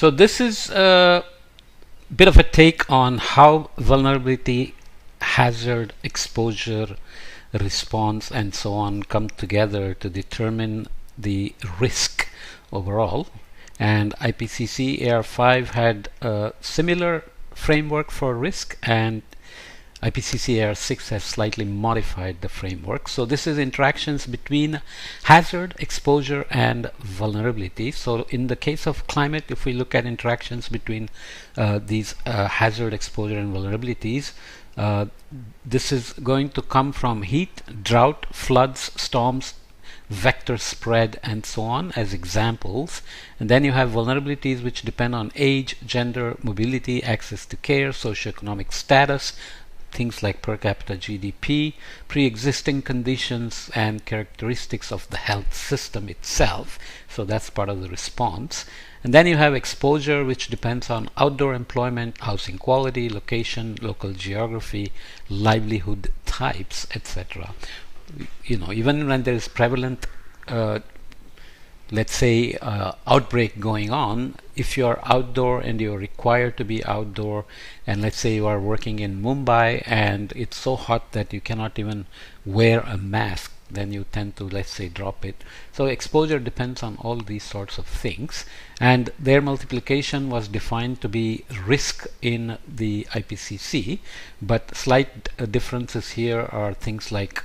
So this is a bit of a take on how vulnerability, hazard, exposure, response, and so on come together to determine the risk overall. And IPCC AR5 had a similar framework for risk, and IPCC AR6 has slightly modified the framework. So this is interactions between hazard, exposure, and vulnerability. So in the case of climate, if we look at interactions between these hazard, exposure, and vulnerabilities, this is going to come from heat, drought, floods, storms, vector spread, and so on as examples. And then you have vulnerabilities which depend on age, gender, mobility, access to care, socioeconomic status, things like per capita GDP, pre-existing conditions, and characteristics of the health system itself. So that's part of the response. And then you have exposure, which depends on outdoor employment, housing quality, location, local geography, livelihood types, etc. Even when there is prevalent let's say outbreak going on, if you're outdoor and you're required to be outdoor, and let's say you are working in Mumbai and it's so hot that you cannot even wear a mask, then you tend to, let's say, drop it. So exposure depends on all these sorts of things, and their multiplication was defined to be risk in the IPCC, but slight differences here are things like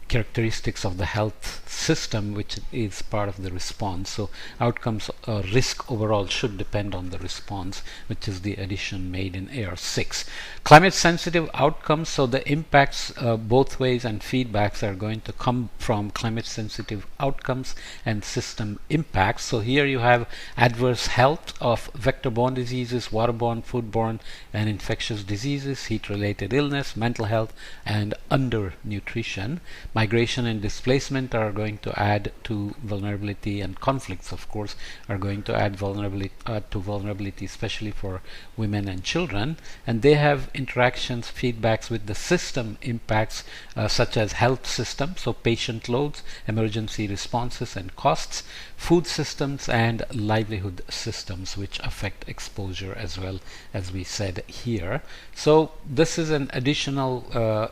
characteristics of the health system, which is part of the response. So outcomes risk overall should depend on the response, which is the addition made in AR6. Climate sensitive outcomes, so the impacts both ways and feedbacks are going to come from climate sensitive outcomes and system impacts. So here you have adverse health of vector-borne diseases, waterborne, foodborne, and infectious diseases, heat-related illness, mental health, and undernutrition. Migration and displacement are going to add to vulnerability, and conflicts, of course, are going to add vulnerability, especially for women and children. And they have interactions, feedbacks with the system impacts, such as health system, so patient loads, emergency responses and costs, food systems, and livelihood systems, which affect exposure as well, as we said here. So this is an additional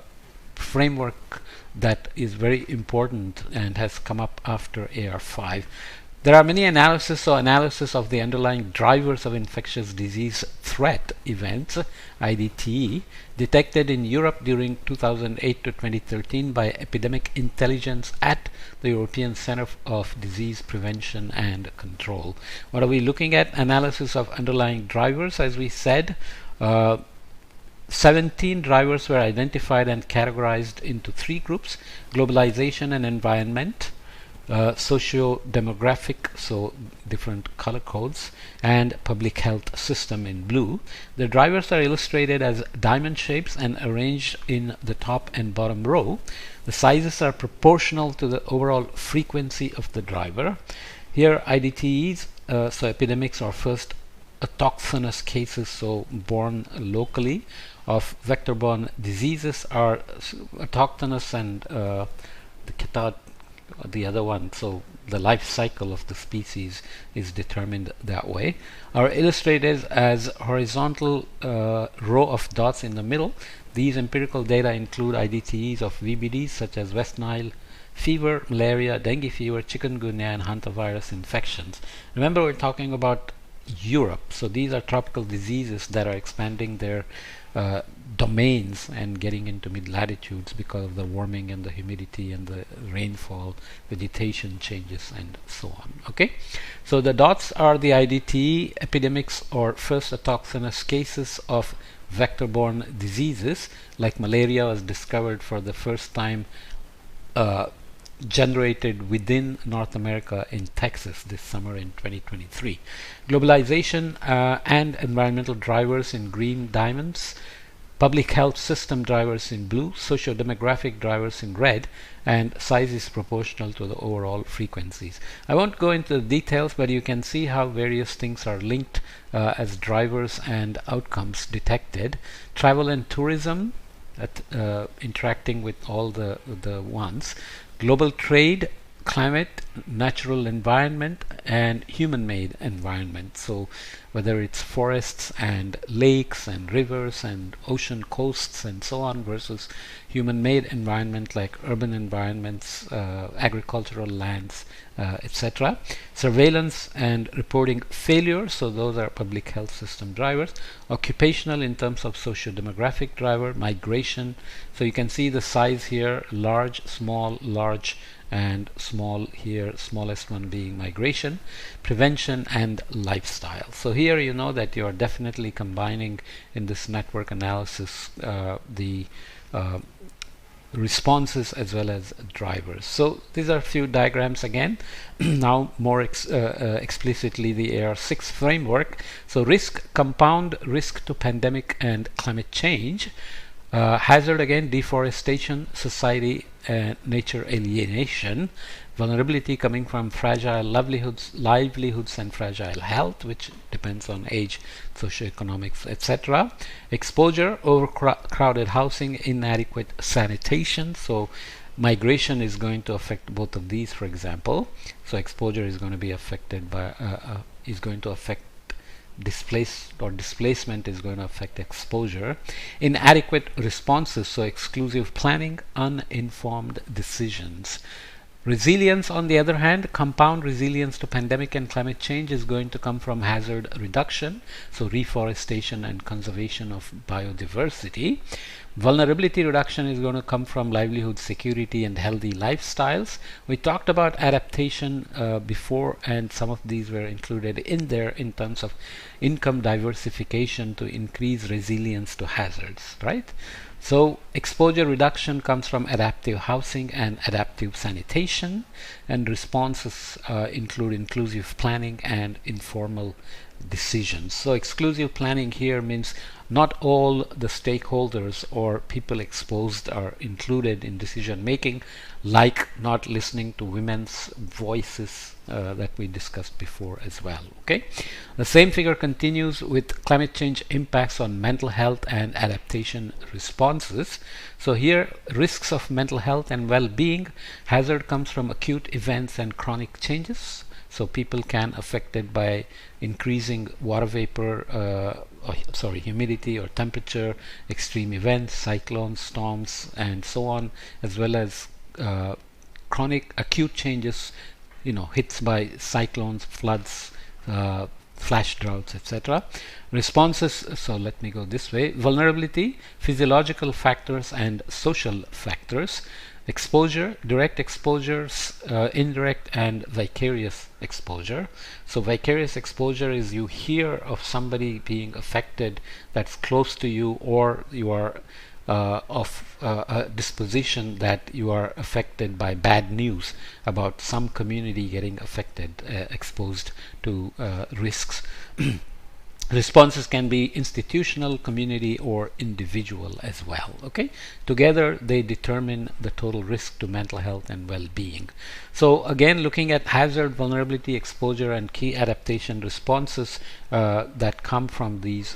framework that is very important and has come up after AR5. There are many analysis, so analysis of the underlying drivers of infectious disease threat events, IDTE, detected in Europe during 2008 to 2013 by Epidemic Intelligence at the European Centre of Disease Prevention and Control. What are we looking at? Analysis of underlying drivers, as we said. 17 drivers were identified and categorized into three groups: globalization and environment, socio-demographic, so different color codes, and public health system in blue. The drivers are illustrated as diamond shapes and arranged in the top and bottom row. The sizes are proportional to the overall frequency of the driver. Here IDTEs, so epidemics, are first autochthonous cases, so born locally, of vector-borne diseases are autochthonous, and the other one, so the life cycle of the species is determined that way, are illustrated as horizontal row of dots in the middle. These empirical data include IDTEs of VBDs such as West Nile fever, malaria, dengue fever, chikungunya, and hantavirus infections. Remember, we're talking about Europe, so these are tropical diseases that are expanding their domains and getting into mid-latitudes because of the warming and the humidity and the rainfall, vegetation changes, and so on. Okay, so the dots are the IDTE epidemics, or first autochthonous cases of vector-borne diseases, like malaria was discovered for the first time generated within North America in Texas this summer in 2023. Globalization and environmental drivers in green diamonds, public health system drivers in blue, socio-demographic drivers in red, and size is proportional to the overall frequencies. I won't go into the details, but you can see how various things are linked as drivers and outcomes detected. Travel and tourism, interacting with all the ones. Global trade, climate, natural environment, and human-made environment. So whether it's forests and lakes and rivers and ocean coasts and so on versus human-made environment like urban environments, agricultural lands, etc. Surveillance and reporting failure, so those are public health system drivers. Occupational in terms of socio-demographic driver, migration. So you can see the size here, large, small, large, and small here, smallest one being migration, prevention, and lifestyle. So here you know that you are definitely combining in this network analysis the responses as well as drivers. So these are a few diagrams again. Now more explicitly the AR6 framework. So risk, compound risk to pandemic and climate change. Hazard again, deforestation, society and nature alienation. Vulnerability coming from fragile livelihoods and fragile health, which depends on age, socioeconomics, etc. Exposure, overcrowded housing, inadequate sanitation. So migration is going to affect both of these, for example. So exposure is going to be affected by displacement is going to affect exposure. Inadequate responses, so exclusive planning, uninformed decisions. Resilience, on the other hand, compound resilience to pandemic and climate change is going to come from hazard reduction, so reforestation and conservation of biodiversity. Vulnerability reduction is going to come from livelihood security and healthy lifestyles. We talked about adaptation before, and some of these were included in there in terms of income diversification to increase resilience to hazards, right? So exposure reduction comes from adaptive housing and adaptive sanitation, and responses include inclusive planning and informal decisions. So exclusive planning here means not all the stakeholders or people exposed are included in decision making, like not listening to women's voices that we discussed before as well. Okay, the same figure continues with climate change impacts on mental health and adaptation responses. So here, risks of mental health and well-being. Hazard comes from acute events and chronic changes. So people can affected by increasing water vapor, humidity or temperature, extreme events, cyclones, storms, and so on, as well as chronic acute changes, hits by cyclones, floods, flash droughts, etc. Responses, so let me go this way. Vulnerability, physiological factors and social factors. Exposure, direct exposures, indirect and vicarious exposure. So vicarious exposure is you hear of somebody being affected that's close to you, or you are of a disposition that you are affected by bad news about some community getting affected, exposed to risks. Responses can be institutional, community, or individual as well. Okay, together they determine the total risk to mental health and well-being. So again, looking at hazard, vulnerability, exposure, and key adaptation responses that come from these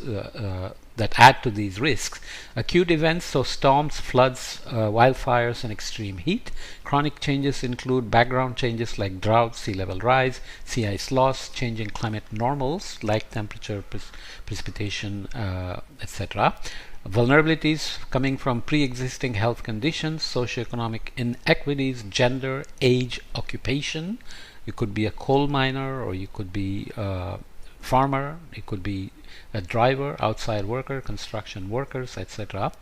that add to these risks. Acute events, so storms, floods, wildfires, and extreme heat. Chronic changes include background changes like drought, sea level rise, sea ice loss, changing climate normals like temperature, precipitation, etc. Vulnerabilities coming from pre-existing health conditions, socioeconomic inequities, gender, age, occupation. You could be a coal miner, or you could be a farmer, it could be a driver, outside worker, construction workers, etc.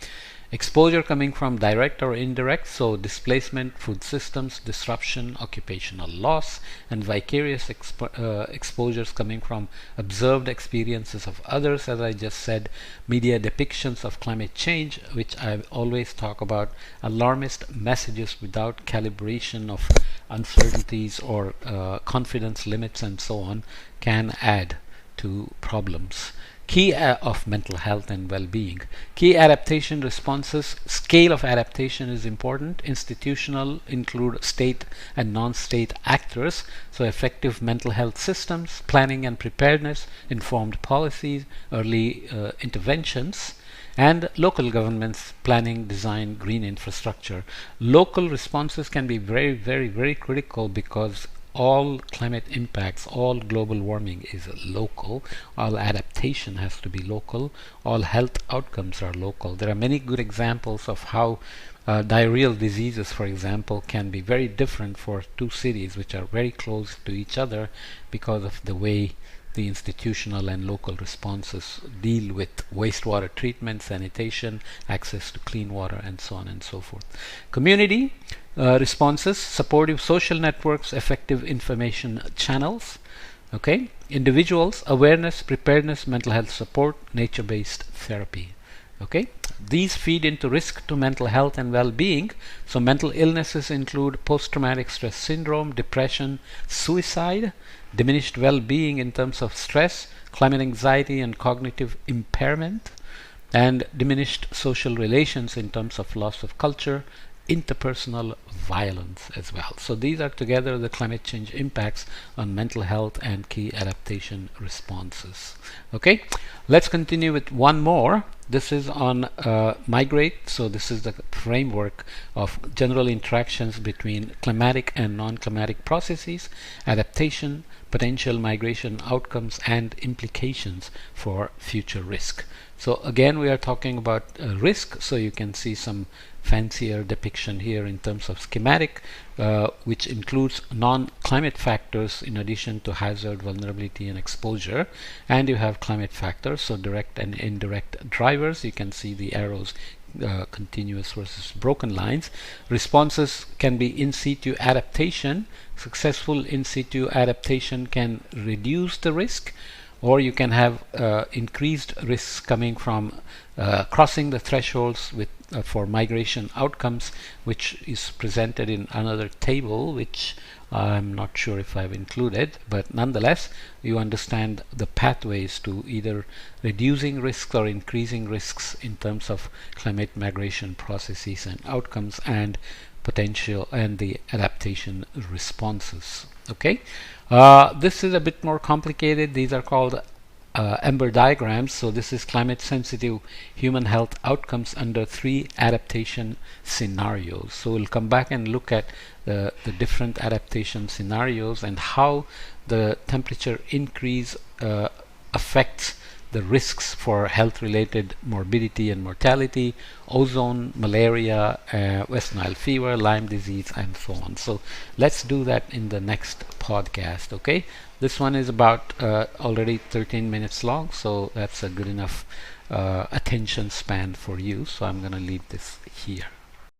Exposure coming from direct or indirect, so displacement, food systems, disruption, occupational loss, and vicarious exposures coming from observed experiences of others, as I just said, media depictions of climate change, which I always talk about, alarmist messages without calibration of uncertainties or confidence limits and so on, can add to problems. Key of mental health and well-being. Key adaptation responses. Scale of adaptation is important. Institutional include state and non-state actors. So effective mental health systems, planning and preparedness, informed policies, early interventions. and local governments planning, design, green infrastructure. Local responses can be very, very, very critical because all climate impacts, all global warming is local, all adaptation has to be local, all health outcomes are local. There are many good examples of how diarrheal diseases, for example, can be very different for two cities which are very close to each other because of the way the institutional and local responses deal with wastewater treatment, sanitation, access to clean water, and so on and so forth. Community responses, supportive social networks, effective information channels. Okay, individuals, awareness, preparedness, mental health support, nature-based therapy. Okay, these feed into risk to mental health and well-being. So mental illnesses include post-traumatic stress syndrome, depression, suicide, diminished well-being in terms of stress, climate anxiety and cognitive impairment, and diminished social relations in terms of loss of culture, interpersonal violence as well. So these are together the climate change impacts on mental health and key adaptation responses. Okay, let's continue with one more. This is on migrate. So this is the framework of general interactions between climatic and non-climatic processes, adaptation, potential migration outcomes, and implications for future risk. So again, we are talking about risk. So you can see some fancier depiction here in terms of schematic, which includes non-climate factors in addition to hazard, vulnerability, and exposure. And you have climate factors, so direct and indirect drivers. You can see the arrows, continuous versus broken lines. Responses can be in situ adaptation. Successful in situ adaptation can reduce the risk, or you can have increased risks coming from crossing the thresholds with for migration outcomes, which is presented in another table, which I'm not sure if I've included, but nonetheless you understand the pathways to either reducing risks or increasing risks in terms of climate migration processes and outcomes, and potential and the adaptation responses. Okay, this is a bit more complicated. These are called Ember diagrams. So this is climate sensitive human health outcomes under 3 adaptation scenarios. So we'll come back and look at the different adaptation scenarios and how the temperature increase affects the risks for health related morbidity and mortality, ozone, malaria, West Nile fever, Lyme disease, and so on. So let's do that in the next podcast. Okay, this one is about already 13 minutes long, so that's a good enough attention span for you. So I'm going to leave this here.